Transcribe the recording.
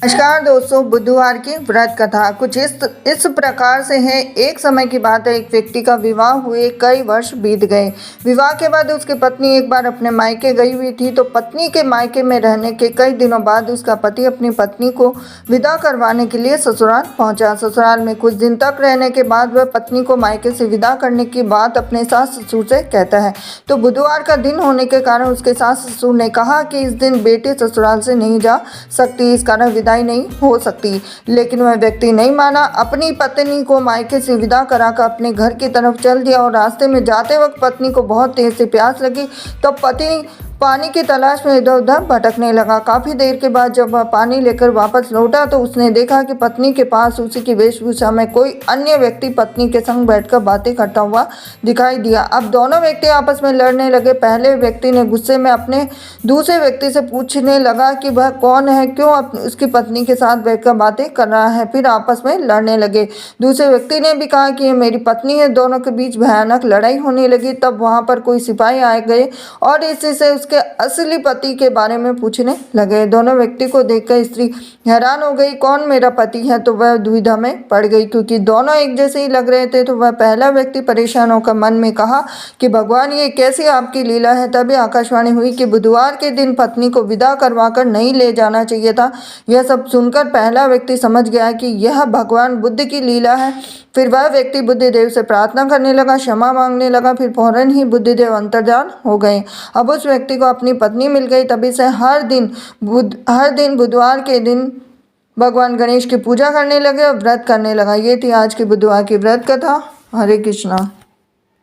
नमस्कार दोस्तों, बुधवार की व्रत कथा कुछ इस प्रकार से है। एक समय की बात है, एक व्यक्ति का विवाह हुए कई वर्ष बीत गए। विवाह के बाद उसकी पत्नी एक बार अपने मायके गई हुई थी, तो पत्नी के मायके में रहने के कई दिनों बाद उसका पति अपनी पत्नी को विदा करवाने के लिए ससुराल पहुंचा। ससुराल में कुछ दिन तक रहने के बाद वह पत्नी को मायके से विदा करने की बात अपने सास ससुर से कहता है। तो बुधवार का दिन होने के कारण उसके सास ससुर ने कहा कि इस दिन बेटी ससुराल से नहीं जा सकती, इस कारण विदाई नहीं हो सकती। लेकिन वह व्यक्ति नहीं माना, अपनी पत्नी को मायके से विदा कराकर अपने घर की तरफ चल दिया और रास्ते में जाते वक्त पत्नी को बहुत तेज से प्यास लगी, तो पति पानी की तलाश में इधर उधर भटकने लगा। काफ़ी देर के बाद जब वह पानी लेकर वापस लौटा तो उसने देखा कि पत्नी के पास उसी की वेशभूषा में कोई अन्य व्यक्ति पत्नी के संग बैठकर बातें करता हुआ दिखाई दिया। अब दोनों व्यक्ति आपस में लड़ने लगे। पहले व्यक्ति ने गुस्से में अपने दूसरे व्यक्ति से पूछने लगा कि वह कौन है, क्यों उसकी पत्नी के साथ बैठकर बातें कर रहा है। फिर आपस में लड़ने लगे। दूसरे व्यक्ति ने भी कहा कि ये मेरी पत्नी है। दोनों के बीच भयानक लड़ाई होने लगी। तब वहाँ पर कोई सिपाही आ गए और इसी से उसके असली पति के बारे में पूछने लगे। दोनों व्यक्ति को देखकर स्त्री हैरान हो गई, कौन मेरा पति है? तो वह दुविधा में पड़ गई, क्योंकि दोनों एक जैसे ही लग रहे थे। तो वह पहला व्यक्ति परेशान होकर मन में कहा कि भगवान, ये कैसी आपकी लीला है। तभी आकाशवाणी हुई कि बुधवार के दिन पत्नी को विदा करवाकर नहीं ले जाना चाहिए था। यह सब सुनकर पहला व्यक्ति समझ गया कि यह भगवान बुद्ध की लीला है। फिर वह व्यक्ति बुद्धिदेव से प्रार्थना करने लगा, क्षमा मांगने लगा। फिर फौरन ही बुद्धिदेव अंतर्धान हो गए। अब उस व्यक्ति को अपनी पत्नी मिल गई। तभी से हर दिन बुधवार के दिन भगवान गणेश की पूजा करने लगे और व्रत करने लगा। ये थी आज की बुधवार की व्रत कथा। हरे कृष्णा।